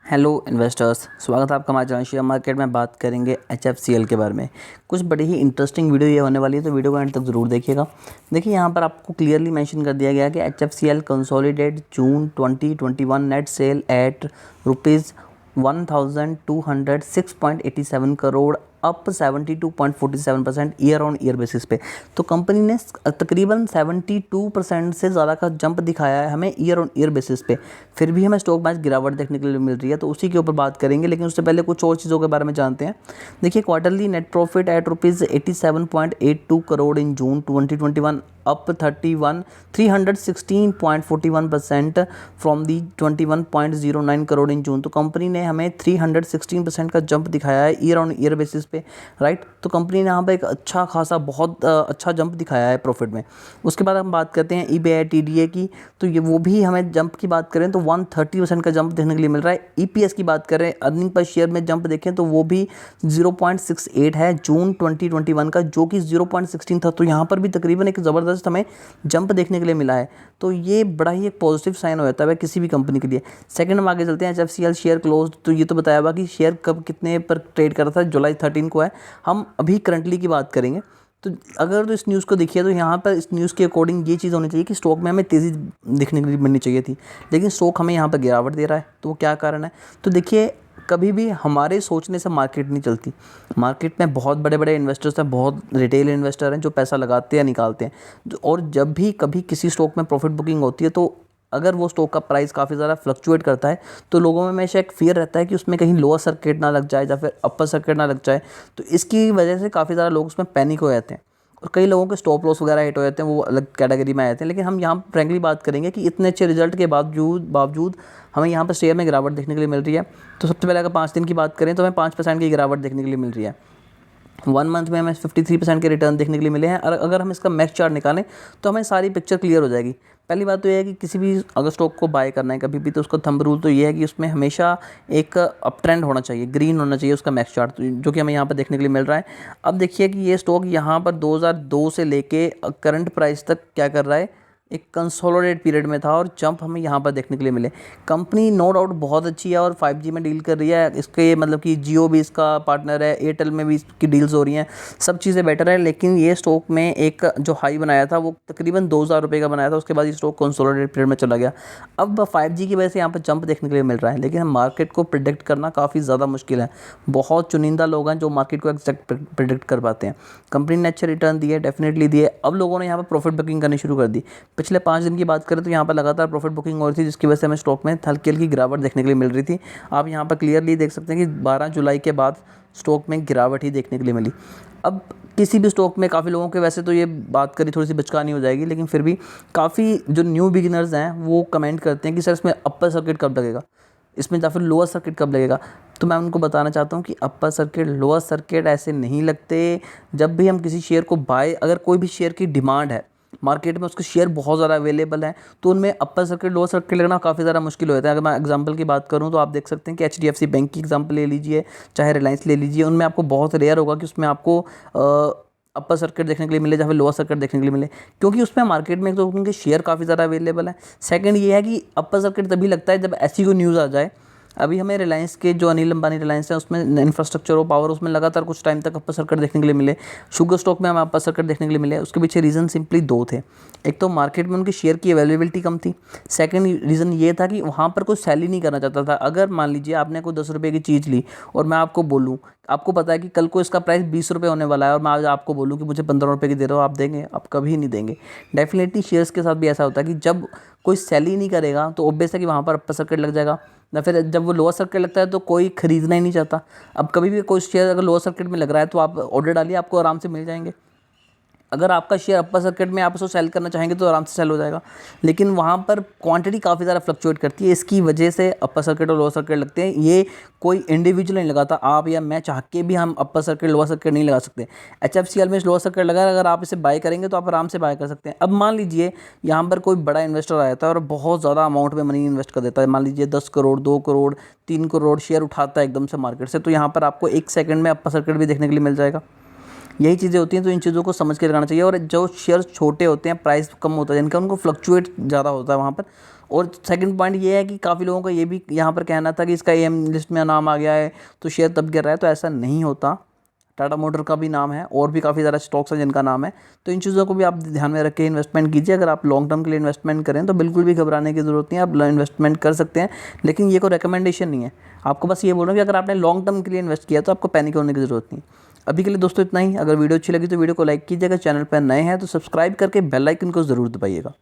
Hello investors, स्वागत है आपका हमारे चैनल शेयर मार्केट में। बात करेंगे HFCL के बारे में। कुछ बड़ी ही इंटरेस्टिंग वीडियो ये होने वाली है, तो वीडियो को एंड तक ज़रूर देखिएगा। देखिए यहाँ पर आपको क्लियरली मेंशन कर दिया गया कि HFCL consolidate June 2021 net sale at ₹1206.87 crore, up 72.47% year on year basis पे। तो कंपनी ने तकरीबन 72% से ज़्यादा का जंप दिखाया है हमें ईयर ऑन ईयर बेसिस पे। फिर भी हमें स्टॉक में गिरावट देखने के लिए मिल रही है, तो उसी के ऊपर बात करेंगे। लेकिन उससे पहले कुछ और चीज़ों के बारे में जानते हैं। देखिए, quarterly net profit at ₹87.82 crore in June 2021, up 316.41% from the 21.09 crore in June. तो कंपनी ने हमें 316% का जंप दिखाया है ईयर ऑन ईयर बेसिस पे, राइट। तो कंपनी ने यहाँ पे एक अच्छा खासा बहुत अच्छा जंप दिखाया है प्रॉफिट में। उसके बाद हम बात करते हैं EBIT TDA की, तो ये वो भी हमें जंप की बात करें तो 130% का जंप देखने के लिए मिल रहा है। EPS की बात करें, अर्निंग पर शेयर में जंप देखें तो वो भी 0.68 है जून 2021 का, जो कि 0.16 था। तो यहाँ पर भी तकरीबन एक ज़बरदस्त हमें जंप देखने के लिए मिला है। तो ये बड़ा ही एक पॉजिटिव साइन हो जाता है किसी भी कंपनी के लिए। सेकंड हम आगे चलते हैं। HFCL शेयर क्लोज, तो ये तो बताया हुआ कि शेयर कब कितने पर ट्रेड कर रहा था, जुलाई 13 को है। हम अभी करंटली की बात करेंगे। तो अगर तो इस न्यूज़ को देखिए तो यहाँ पर इस न्यूज़ के अकॉर्डिंग ये चीज़ होनी चाहिए कि स्टॉक में हमें तेज़ी दिखने के लिए मिलनी चाहिए थी, लेकिन स्टॉक हमें यहाँ पर गिरावट दे रहा है। तो वो क्या कारण है? तो देखिए, कभी भी हमारे सोचने से मार्केट नहीं चलती। मार्केट में बहुत बड़े बड़े इन्वेस्टर्स हैं, बहुत रिटेल इन्वेस्टर हैं जो पैसा लगाते हैं, निकालते हैं। और जब भी कभी किसी स्टॉक में प्रॉफिट बुकिंग होती है, तो अगर वो स्टॉक का प्राइस काफ़ी ज़्यादा फ्लक्चुएट करता है, तो लोगों में हमेशा एक फियर रहता है कि उसमें कहीं लोअर सर्किट ना लग जाए या फिर अपर सर्किट ना लग जाए। तो इसकी वजह से काफ़ी ज़्यादा लोग उसमें पैनिक हो जाते हैं और कई लोगों के स्टॉप लॉस वगैरह हिट हो जाते हैं, वो अलग कैटेगरी में आ जाते हैं। लेकिन हम यहाँ फ्रैंकली बात करेंगे कि इतने अच्छे रिजल्ट के बावजूद हमें यहाँ पर शेयर में गिरावट देखने के लिए मिल रही है। तो सबसे पहले अगर 5 दिन की बात करें तो हमें 5% की गिरावट देखने के लिए मिल रही है। 1 मंथ में हमें 53% के रिटर्न देखने के लिए मिले हैं। और अगर हम इसका मैक्स चार्ट निकालें तो हमें सारी पिक्चर क्लियर हो जाएगी। पहली बात तो ये है कि किसी भी अगर स्टॉक को बाय करना है कभी भी, तो उसका थंब रूल तो ये है कि उसमें हमेशा एक अप ट्रेंड होना चाहिए, ग्रीन होना चाहिए उसका मैक्स चार्ट, जो कि हमें यहाँ पर देखने के लिए मिल रहा है। अब देखिए कि ये स्टॉक यहाँ पर 2002 से लेके करंट प्राइस तक क्या कर रहा है, एक कंसोलिडेट पीरियड में था और जंप हमें यहाँ पर देखने के लिए मिले। कंपनी नो डाउट बहुत अच्छी है और 5G में डील कर रही है। इसके मतलब कि जियो भी इसका पार्टनर है, एयरटेल में भी इसकी डील्स हो रही हैं, सब चीज़ें बेटर है। लेकिन ये स्टॉक में एक जो हाई बनाया था वो तकरीबन 2000 रुपये का बनाया था। उसके बाद ये स्टॉक कंसोलिडेट पीरियड में चला गया। अब 5G की वजह से यहाँ पर जंप देखने के लिए मिल रहा है, लेकिन मार्केट को प्रिडिक्ट करना काफ़ी ज़्यादा मुश्किल है। बहुत चुनिंदा लोग हैं जो मार्केट को एग्जैक्ट प्रिडिक्ट कर पाते हैं। कंपनी ने अच्छे रिटर्न दिए, डेफिनेटली दिए। अब लोगों ने यहाँ पर प्रॉफिट बुकिंग करनी शुरू कर दी। पिछले 5 दिन की बात करें तो यहाँ पर लगातार प्रॉफिट बुकिंग हो रही थी, जिसकी वजह से हमें स्टॉक में हल्की हल्की गिरावट देखने के लिए मिल रही थी। आप यहाँ पर क्लियरली देख सकते हैं कि 12 जुलाई के बाद स्टॉक में गिरावट ही देखने के लिए मिली। अब किसी भी स्टॉक में काफ़ी लोगों के, वैसे तो ये बात करी थोड़ी सी बचकानी हो जाएगी, लेकिन फिर भी काफ़ी जो न्यू बिगिनर्स हैं वो कमेंट करते हैं कि सर इसमें अपर सर्किट कब लगेगा, इसमें या फिर लोअर सर्किट कब लगेगा। तो मैं उनको बताना चाहता हूँ कि अपर सर्किट लोअर सर्किट ऐसे नहीं लगते। जब भी हम किसी शेयर को बाय, अगर कोई भी शेयर की डिमांड है मार्केट में, उसके शेयर बहुत ज़्यादा अवेलेबल हैं, तो उनमें अपर सर्किट लोअर सर्किट लगना काफ़ी ज़्यादा मुश्किल हो जाता है। अगर मैं एग्जांपल की बात करूँ तो आप देख सकते हैं कि HDFC बैंक की एग्जांपल ले लीजिए, चाहे रिलायंस ले लीजिए, उनमें आपको बहुत रेयर होगा कि उसमें आपको अपर सर्किट देखने के लिए मिले या फिर लोअर सर्किट देखने के लिए मिले, क्योंकि उसमें मार्केट में तो उनके शेयर काफ़ी ज़्यादा अवेलेबल है। सेकंड ये है कि अपर सर्किट तभी लगता है जब ऐसी कोई न्यूज़ आ जाए। अभी हमें रिलायंस के जो अनिल अंबानी रिलायंस है, उसमें इंफ्रास्ट्रक्चर और पावर, उसमें लगातार कुछ टाइम तक अपर सर्किट देखने के लिए मिले। शुगर स्टॉक में हमें अपर सर्किट देखने के लिए मिले। उसके पीछे रीज़न सिंपली 2 थे। एक तो मार्केट में उनके शेयर की अवेलेबिलिटी कम थी। सेकंड रीज़न ये था कि वहाँ पर कोई सेल ही नहीं करना चाहता था। अगर मान लीजिए आपने कोई 10 रुपये की चीज़ ली और मैं आपको बोलूँ, आपको पता है कि कल को इसका प्राइस 20 रुपये होने वाला है, और मैं आज आपको बोलूँ कि मुझे 15 रुपये की दे रहे हो, आप देंगे? आप कभी नहीं देंगे। डेफिनेटली शेयर्स के साथ भी ऐसा होता है कि जब कोई सेल ही नहीं करेगा तो ऑब्वियस है कि वहाँ पर अपर सर्किट लग जाएगा, या फिर जब वो लोअर सर्किट लगता है तो कोई खरीदना ही नहीं चाहता। अब कभी भी कोई शेयर अगर लोअर सर्किट में लग रहा है तो आप ऑर्डर डालिए, आपको आराम से मिल जाएंगे। अगर आपका शेयर अपर सर्किट में आप उसको सेल करना चाहेंगे तो आराम से सेल हो जाएगा, लेकिन वहाँ पर क्वांटिटी काफ़ी ज़्यादा फ्लक्चुएट करती है। इसकी वजह से अपर सर्किट और लोअर सर्किट लगते हैं। ये कोई इंडिविजुअल नहीं लगाता, आप या मैं चाह के भी हम अपर सर्किट लोअर सर्किट नहीं लगा सकते। HFCL में लोअर सर्किट लगा, अगर आप इसे बाय करेंगे तो आप आराम से बाय कर सकते हैं। अब मान लीजिए यहाँ पर कोई बड़ा इन्वेस्टर आ जाता है और बहुत ज़्यादा अमाउंट में मनी इन्वेस्ट कर देता है, मान लीजिए 10 करोड़ 2 करोड़ 3 करोड़ शेयर उठाता है एकदम से मार्केट से, तो यहाँ पर आपको 1 सेकंड में अपर सर्किट भी देखने के लिए मिल जाएगा। यही चीज़ें होती हैं, तो इन चीज़ों को समझ के लगाना चाहिए। और जो शेयर छोटे होते हैं, प्राइस कम होता है जिनका, उनको फ्लक्चुएट ज़्यादा होता है वहाँ पर। और सेकंड पॉइंट ये है कि काफ़ी लोगों का ये भी यहाँ पर कहना था कि इसका एम लिस्ट में नाम आ गया है तो शेयर तब गिर रहा है, तो ऐसा नहीं होता। टाटा मोटर का भी नाम है और भी काफ़ी ज़्यादा स्टॉक्स हैं जिनका नाम है। तो इन चीज़ों को भी आप ध्यान में रख के इन्वेस्टमेंट कीजिए। अगर आप लॉन्ग टर्म के लिए इन्वेस्टमेंट करें तो बिल्कुल भी घबराने की ज़रूरत नहीं है, आप इन्वेस्टमेंट कर सकते हैं। लेकिन ये कोई रिकमेंडेशन नहीं है, आपको बस ये बोल रहा हूँ कि अगर आपने लॉन्ग टर्म के लिए इन्वेस्ट किया तो आपको पैनिक होने की ज़रूरत नहीं। अभी के लिए दोस्तों इतना ही। अगर वीडियो अच्छी लगी तो वीडियो को लाइक कीजिएगा, चैनल पर नए हैं तो सब्सक्राइब करके बेल आइकन को ज़रूर दबाइएगा।